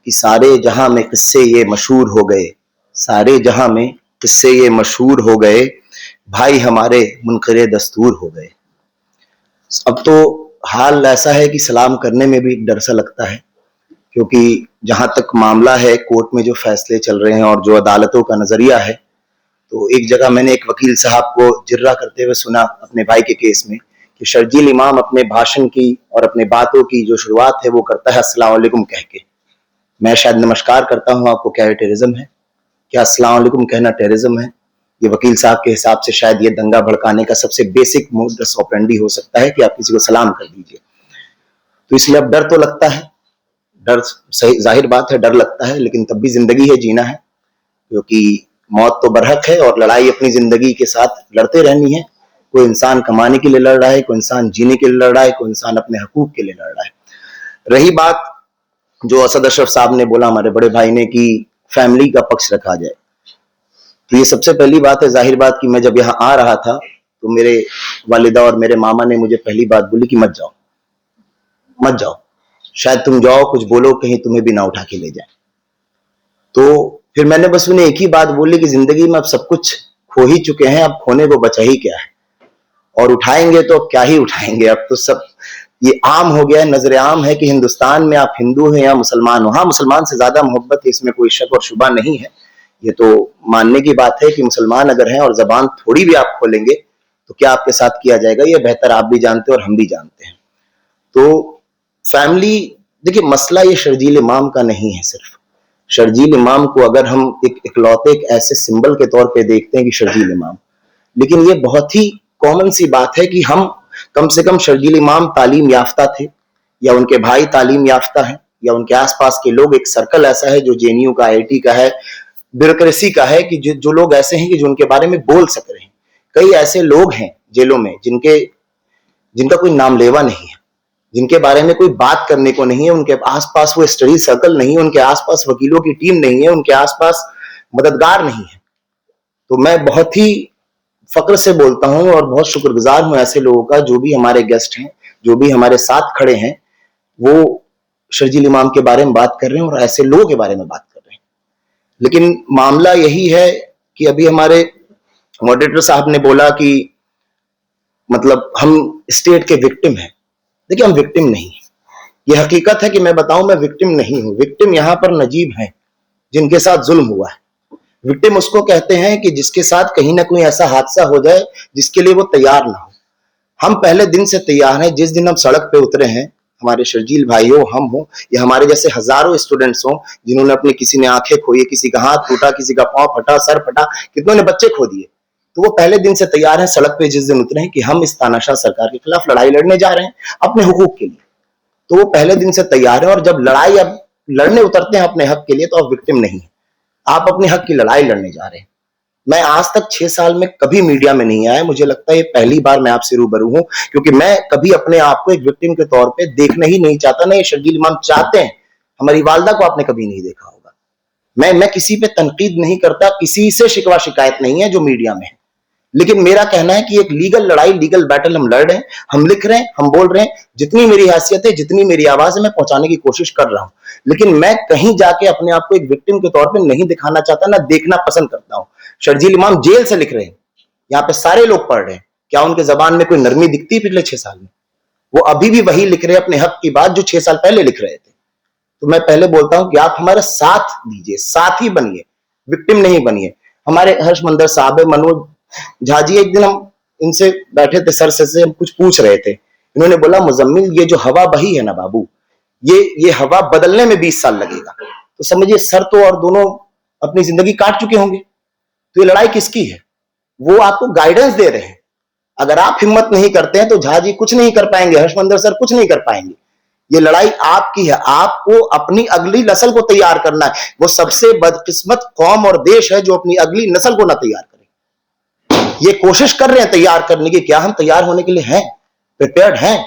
कि सारे जहां में किस्से ये मशहूर हो गए, सारे जहां में किस्से ये मशहूर हो गए, भाई हमारे मुनकरे दस्तूर हो गए। अब तो हाल ऐसा है कि सलाम करने में भी डर सा लगता है, क्योंकि जहां तक मामला है कोर्ट में जो फैसले चल रहे हैं और जो अदालतों का नजरिया है, तो एक जगह मैंने एक वकील साहब को जिर्रा करते हुए सुना अपने भाई के केस में कि शर्जील इमाम अपने भाषण की और अपने बातों की जो शुरुआत है वो करता है अस्सलाम वालेकुम कह के। मैं शायद नमस्कार करता हूं, आपको क्या टेररिज्म है? क्या अस्सलाम वालेकुम कहना टेररिज्म है? ये वकील साहब के हिसाब से शायद ये दंगा भड़काने का सबसे बेसिक मोडस ऑपरेंडी हो सकता है कि आप किसी को सलाम कर दीजिए। तो इसलिए अब डर तो लगता है, डर सही जाहिर बात है, डर लगता है, लेकिन तब भी जिंदगी है, जीना है, क्योंकि मौत तो बरहक है और लड़ाई अपनी जिंदगी के साथ लड़ते रहनी है। कोई इंसान कमाने के लिए लड़ रहा है, कोई इंसान जीने के लिए लड़ रहा है, कोई इंसान अपने हकूक के लिए लड़ रहा है। रही बात जो असद अशरफ साहब ने बोला, हमारे बड़े भाई ने, कि फैमिली का पक्ष रखा जाए, तो ये सबसे पहली बात है, जाहिर बात कि मैं जब यहाँ आ रहा था तो मेरे वालिदा और मेरे मामा ने मुझे पहली बात बोली कि मत जाओ, मत जाओ, शायद तुम जाओ कुछ बोलो, कहीं तुम्हें भी ना उठा के ले जाए। तो फिर मैंने बस उन्हें एक ही बात बोली कि जिंदगी में अब सब कुछ खो ही चुके हैं, अब खोने को बचा ही क्या है, और उठाएंगे तो अब क्या ही उठाएंगे, अब तो सब ये आम हो गया है, नजर आम है कि हिंदुस्तान में आप हिंदू हैं या मुसलमान हो। हाँ, मुसलमान से ज्यादा मोहब्बत है, इसमें कोई शक और शुबा नहीं है, ये तो मानने की बात है कि मुसलमान अगर हैं और जबान थोड़ी भी आप खोलेंगे तो क्या आपके साथ किया जाएगा, ये बेहतर आप भी जानते हैं और हम भी जानते हैं। तो फैमिली, देखिए मसला ये शर्जील इमाम का नहीं है सिर्फ। शर्जील इमाम को अगर हम एक इकलौते एक ऐसे सिंबल के तौर पे देखते हैं कि शर्जील इमाम, लेकिन ये बहुत ही कॉमन सी बात है कि हम कम से कम शर्जील इमाम तालीम याफ्ता थे, या उनके भाई तालीम याफ्ता हैं, या उनके आसपास के लोग, एक सर्कल ऐसा है जो जेएनयू का, आईआईटी का है, ब्यूरोक्रेसी का है, कि जो लोग ऐसे हैं कि जो उनके बारे में बोल सक रहे हैं। कई ऐसे लोग हैं जेलों में जिनका कोई नाम लेवा नहीं है, जिनके बारे में कोई बात करने को नहीं है, उनके आसपास वो स्टडी सर्कल नहीं है, उनके आसपास वकीलों की टीम नहीं है, उनके आसपास मददगार नहीं है। तो मैं बहुत ही फक्र से बोलता हूं और बहुत शुक्रगुजार हूं ऐसे लोगों का, जो भी हमारे गेस्ट हैं, जो भी हमारे साथ खड़े हैं, वो शर्जील इमाम के बारे में बात कर रहे हैं और ऐसे लोगों के बारे में बात कर रहे हैं। लेकिन मामला यही है कि अभी हमारे मॉडरेटर साहब ने बोला कि मतलब हम स्टेट के विक्टिम हैं। देखिए, हम विक्टिम नहीं है, ये हकीकत है कि मैं बताऊं, मैं विक्टिम नहीं हूं। विक्टिम यहां पर नजीब हैं जिनके साथ जुल्म हुआ है। विक्टिम उसको कहते हैं कि जिसके साथ कहीं ना कोई ऐसा हादसा हो जाए जिसके लिए वो तैयार ना हो। हम पहले दिन से तैयार हैं। जिस दिन हम सड़क पे उतरे हैं, हमारे शर्जील भाई हो, हम हो, या हमारे जैसे हजारों स्टूडेंट्स हो जिन्होंने अपनी, किसी ने आंखें खोई, किसी का हाथ टूटा, किसी का पांव फटा, सर फटा, कितनों ने बच्चे खो दिए, तो वो पहले दिन से तैयार हैं सड़क पे जिस दिन उतरे हैं कि हम इस तानाशाह सरकार के खिलाफ लड़ाई लड़ने जा रहे हैं अपने हुकूक के लिए। तो वो पहले दिन से तैयार है, और जब लड़ाई अब लड़ने उतरते हैं अपने हक के लिए, तो आप विक्टिम नहीं है, आप अपने हक की लड़ाई लड़ने जा रहे हैं। मैं आज तक 6 साल में कभी मीडिया में नहीं आया, मुझे लगता है ये पहली बार मैं आपसे रूबरू हूं, क्योंकि मैं कभी अपने आप को एक विक्टिम के तौर पे देखना ही नहीं चाहता, ना ये शर्जील इमाम चाहते हैं। हमारी वालदा को आपने कभी नहीं देखा होगा। मैं किसी पे तनकीद नहीं करता, किसी से शिकवा शिकायत नहीं है जो मीडिया में है, लेकिन मेरा कहना है कि एक लीगल लड़ाई, लीगल बैटल हम लड़ रहे हैं, हम लिख रहे हैं, हम बोल रहे हैं, जितनी मेरी हैसियत है, जितनी मेरी आवाज है, मैं पहुंचाने की कोशिश कर रहा हूं। लेकिन मैं कहीं जाके अपने आप को एक विक्टिम के तौर पे नहीं दिखाना चाहता, ना देखना पसंद करता हूं। शर्जील इमाम जेल से लिख रहे हैं, यहाँ पे सारे लोग पढ़ रहे हैं, क्या उनके जबान में कोई नरमी दिखती है पिछले 6 साल में? वो अभी भी वही लिख रहे हैं अपने हक की बात जो 6 साल पहले लिख रहे थे। तो मैं पहले बोलता हूं कि आप हमारा साथ दीजिए, साथ ही बनिए, विक्टिम नहीं बनिए। हमारे हर्षमंदर साहब है, मनोज झा जी, एक दिन हम इनसे बैठे थे, सर से हम कुछ पूछ रहे थे, इन्होंने बोला, मुजम्मिल ये जो हवा बही है ना बाबू, ये हवा बदलने में 20 साल लगेगा। तो समझिए सर तो और दोनों अपनी जिंदगी काट चुके होंगे, तो ये लड़ाई किसकी है? वो आपको गाइडेंस दे रहे हैं। अगर आप हिम्मत नहीं करते हैं तो झा जी कुछ नहीं कर पाएंगे, हर्षमंदर सर कुछ नहीं कर पाएंगे। ये लड़ाई आपकी है, आपको अपनी अगली नस्ल को तैयार करना है। वो सबसे बदकिस्मत कौम और देश है जो अपनी अगली नस्ल को ना तैयार करे। ये कोशिश कर रहे हैं तैयार करने की, क्या हम तैयार होने के लिए हैं, प्रिपेयर्ड हैं?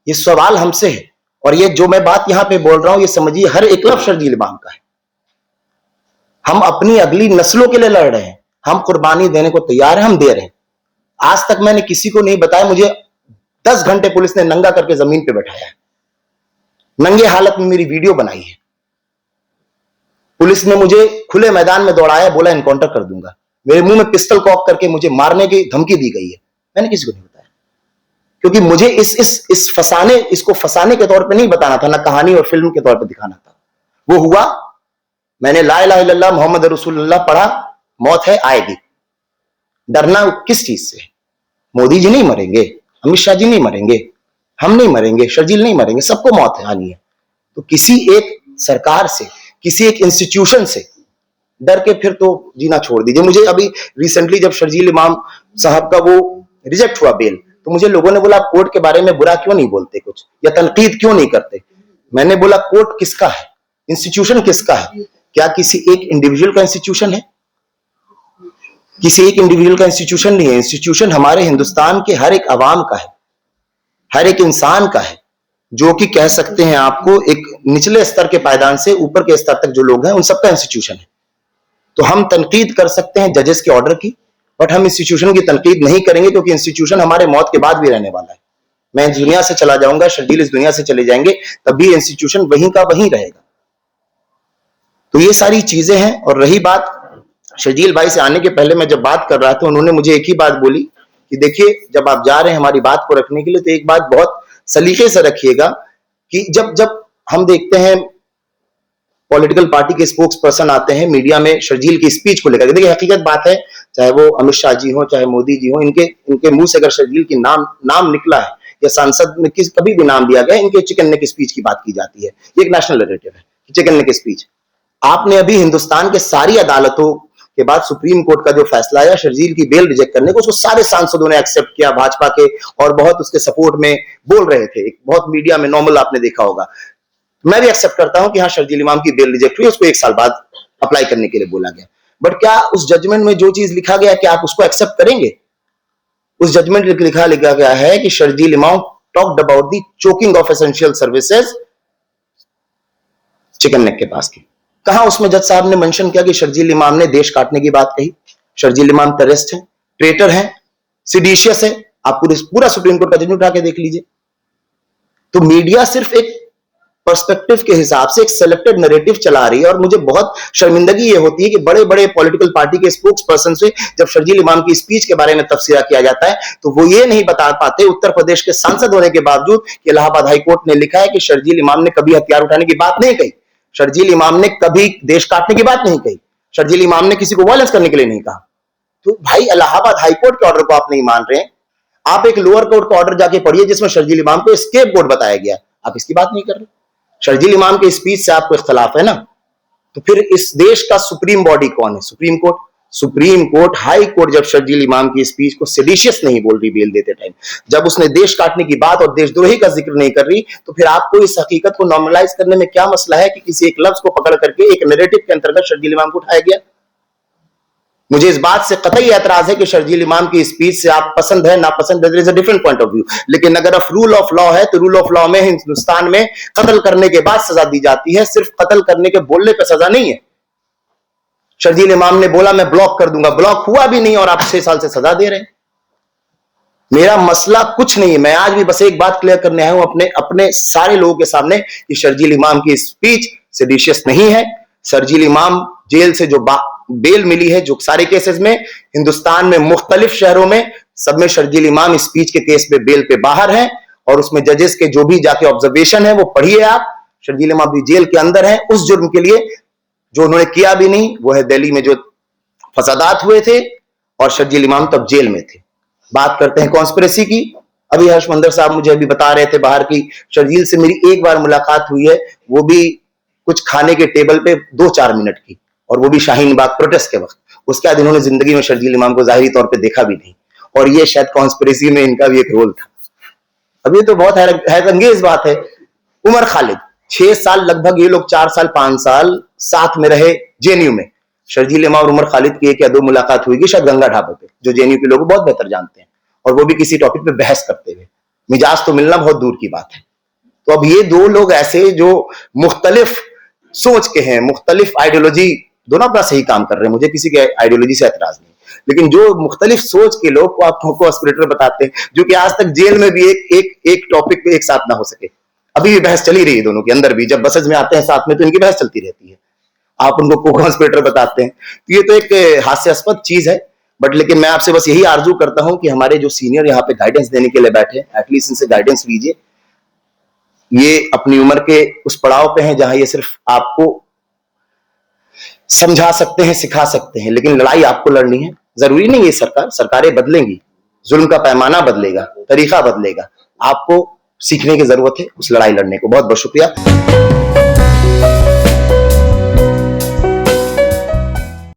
ये सवाल हमसे है। और ये जो मैं बात यहां पे बोल रहा हूं, ये समझिए हर एक लफ्ज शर्जील इमाम का है। हम अपनी अगली नस्लों के लिए लड़ रहे हैं, हम कुर्बानी देने को तैयार हैं, हम दे रहे हैं। आज तक मैंने किसी को नहीं बताया, मुझे 10 घंटे पुलिस ने नंगा करके जमीन पे बैठाया है, नंगे हालत में मेरी वीडियो बनाई है, पुलिस ने मुझे खुले मैदान में दौड़ाया, बोला एनकाउंटर कर दूंगा। मेरे मुंह में पिस्टल कॉक करके मुझे मारने की धमकी दी गई है। मैंने किसी को नहीं बताया, क्योंकि मुझे इसको फंसाने के तौर पे नहीं बताना था, ना कहानी और फिल्म के तौर पे दिखाना था। वो हुआ, मैंने ला इलाहा इल्लल्लाह मोहम्मद रसूलुल्लाह पढ़ा, मौत है आएगी। डरना किस चीज से? मोदी जी नहीं मरेंगे, अमित शाह जी नहीं मरेंगे, हम नहीं मरेंगे, शर्जील नहीं मरेंगे, सबको मौत आनी है। तो किसी एक सरकार से, किसी एक इंस्टीट्यूशन से डर के फिर तो जीना छोड़ दीजिए। मुझे अभी रिसेंटली जब शर्जील इमाम साहब का वो रिजेक्ट हुआ बेल, तो मुझे लोगों ने बोला कोर्ट के बारे में बुरा क्यों नहीं बोलते कुछ, या तनकीद क्यों नहीं करते। मैंने बोला कोर्ट किसका है, इंस्टीट्यूशन किसका है? क्या किसी एक इंडिविजुअल का इंस्टीट्यूशन है? किसी एक इंडिविजुअल का इंस्टीट्यूशन नहीं है। इंस्टीट्यूशन हमारे हिंदुस्तान के हर एक अवाम का है, हर एक इंसान का है, जो कि कह सकते हैं आपको एक निचले स्तर के पायदान से ऊपर के स्तर तक जो लोग हैं उन सबका इंस्टीट्यूशन है। तो हम तनकीद कर सकते हैं जजेस के ऑर्डर की, बट हम इंस्टीट्यूशन की तनकीद नहीं करेंगे, क्योंकि इंस्टीट्यूशन हमारे मौत के बाद भी रहने वाला है। मैं इस दुनिया से चला जाऊंगा, शर्जील इस दुनिया से चले जाएंगे, तब भी इंस्टीट्यूशन वहीं का वहीं रहेगा। तो ये सारी चीजें हैं। और रही बात शर्जील भाई से आने के पहले मैं जब बात कर रहा था, उन्होंने मुझे एक ही बात बोली कि देखिए जब आप जा रहे हैं हमारी बात को रखने के लिए, तो एक बात बहुत सलीके से रखिएगा कि जब हम देखते हैं पॉलिटिकल पार्टी के स्पोक्स पर्सन आते हैं मीडिया में शर्जील की स्पीच को लेकर, देखिए हकीकत बात है, चाहे वो अमित शाह जी हो, चाहे मोदी जी हो, इनके मुंह से अगर शर्जील की नाम निकला है या सांसद में कभी भी नाम दिया गया, इनके चिकन नेक स्पीच की बात की जाती है। ये एक नेशनल नैरेटिव है, चिकन नेक स्पीच। आपने अभी हिंदुस्तान के सारी अदालतों के बाद सुप्रीम कोर्ट का जो फैसला आया शर्जील की बेल रिजेक्ट करने को, उसको सारे सांसदों ने एक्सेप्ट किया, भाजपा के, और बहुत उसके सपोर्ट में बोल रहे थे, बहुत मीडिया में नॉर्मल आपने देखा होगा। मैं भी एक्सेप्ट करता हूं कि हाँ शर्जील इमाम की बेल रिजेक्ट हुई, उसको 1 साल बाद अप्लाई करने के लिए बोला गया। बट क्या उस जजमेंट में जो चीज लिखा गया, क्या आप उसको एक्सेप्ट करेंगे? उस जजमेंट में लिखा गया है कि शर्जील इमाम talked about the choking of essential services chicken neck के पास की। कहां उसमें जज साहब ने मेंशन किया कि शर्जील इमाम ने देश काटने की बात कही? शर्जील इमाम टेररिस्ट है, ट्रेटर है, सिडिशियस है। आप पूरा सुप्रीम कोर्ट का जजमेंट उठा के देख लीजिए। तो मीडिया सिर्फ एक पर्सपेक्टिव के हिसाब से एक सेलेक्टेड नैरेटिव चला रही है, और मुझे बहुत शर्मिंदगी ये होती है कि बड़े बड़े पॉलिटिकल पार्टी के स्पोक्स पर्सन से जब शर्जील इमाम की स्पीच के बारे में तफसीरा किया जाता है, तो वो ये नहीं बता पाते, उत्तर प्रदेश के सांसद होने के बावजूद, कि इलाहाबाद हाईकोर्ट ने लिखा है कि शर्जील इमाम ने कभी हथियार उठाने की बात नहीं कही, शर्जील इमाम ने कभी देश काटने की बात नहीं कही, शर्जील इमाम ने किसी को वायलेंस करने के लिए नहीं कहा। तो भाई इलाहाबाद हाईकोर्ट के ऑर्डर को आप नहीं मान रहे हैं, आप एक लोअर कोर्ट का ऑर्डर जाके पढ़िए जिसमें शर्जील इमाम को स्केपगोट बताया गया, आप इसकी बात नहीं कर रहे। शर्जील इमाम के स्पीच से आपको इख्तलाफ है ना, तो फिर इस देश का सुप्रीम बॉडी कौन है? Supreme court. Supreme court, high court जब शर्जील इमाम की स्पीच को सेडिशियस नहीं बोल रही बेल देते टाइम, जब उसने देश काटने की बात और देशद्रोही का जिक्र नहीं कर रही, तो फिर आपको इस हकीकत को नॉर्मलाइज करने में क्या मसला है कि किसी एक लफ्ज को पकड़ करके एक नैरेटिव के अंतर्गत शर्जील इमाम को उठाया गया? मुझे इस बात से कतई एतराज है कि शर्जील इमाम की स्पीच से आप पसंद है नापसंद है, there is a different point of view, लेकिन अगर आप रूल ऑफ लॉ है तो रूल ऑफ लॉ में हिंदुस्तान में कत्ल करने के बाद सजा दी जाती है, सिर्फ कत्ल करने के बोलने पर सजा नहीं है। शर्जील इमाम ने बोला मैं ब्लॉक कर दूंगा, ब्लॉक हुआ भी नहीं और आप 6 साल से सजा दे रहे हैं। मेरा मसला कुछ नहीं है, मैं आज भी बस एक बात क्लियर करने आया हूं अपने सारे लोगों के सामने कि शर्जील इमाम की स्पीच सेडिशियस नहीं है। शर्जील इमाम जेल से जो बेल मिली है, जो सारे केसेस में हिंदुस्तान में मुख्तलिफ शहरों में सब में शर्जील इमाम स्पीच के केस पे बेल पे बाहर है, और उसमें जजेस के जो भी जाके ऑब्जर्वेशन है वो पढ़िए आप। शर्जील इमाम भी जेल के अंदर है उस जुर्म के लिए जो उन्होंने किया भी नहीं, वो है दिल्ली में जो फसादात हुए थे, और शर्जील इमाम तब जेल में थे। बात करते हैं कॉन्स्पिरेसी की। अभी हर्षमंदर साहब मुझे अभी बता रहे थे बाहर की, शर्जील से मेरी एक बार मुलाकात हुई है, वो भी कुछ खाने के टेबल पे 2-4 मिनट की, और वो भी शाहीन बाग प्रोटेस्ट के वक्त। उसके बाद इन्होंने जिंदगी में शर्जील इमाम को जाहिरी तौर पे देखा भी नहीं, और ये शायद कॉन्स्पिरेसी में इनका भी एक रोल था। अब ये तो बहुत हैरतअंगेज बात है। उमर खालिद 6 साल लगभग, ये लोग 4 साल 5 साल साथ में रहे जेएनयू में। शर्जील इमाम और उमर खालिद की 1 या 2 मुलाकात हुई, शायद गंगा ढाबे पे, जो जेएनयू के लोग बहुत बेहतर जानते हैं, और वो भी किसी टॉपिक पे बहस करते हुए। मिजाज तो मिलना बहुत दूर की बात है। तो अब ये 2 लोग ऐसे जो मुख्तलिफ सोच के हैं, मुख्तलिफ आइडियोलॉजी, दोनों अपना सही काम कर रहे हैं, मुझे किसी के आइडियोलॉजी से एतराज नहीं, लेकिन जो मुख्तलिफ सोच के लोग को आप कॉन्स्पिरेटर बताते हैं, जो कि आज तक जेल में भी एक टॉपिक पे एक साथ ना हो सके। अभी भी बहस चली रही है दोनों के अंदर भी, जब बसेज में आते हैं साथ में तो इनकी बहस चलती रहती है। आप उनको को कॉन्स्पिरेटर बताते हैं। तो ये तो एक हास्यास्पद चीज है, बट लेकिन मैं आपसे बस यही आरजू करता हूं कि हमारे जो सीनियर यहाँ पे गाइडेंस देने के लिए बैठे, एटलीस्ट इनसे गाइडेंस लीजिए। ये अपनी उम्र के उस पड़ाव पे हैं जहां ये सिर्फ आपको समझा सकते हैं, सिखा सकते हैं, लेकिन लड़ाई आपको लड़नी है। जरूरी नहीं है सरकारें बदलेंगी, जुल्म का पैमाना बदलेगा, तरीका बदलेगा, आपको सीखने की जरूरत है उस लड़ाई लड़ने को। बहुत बहुत शुक्रिया।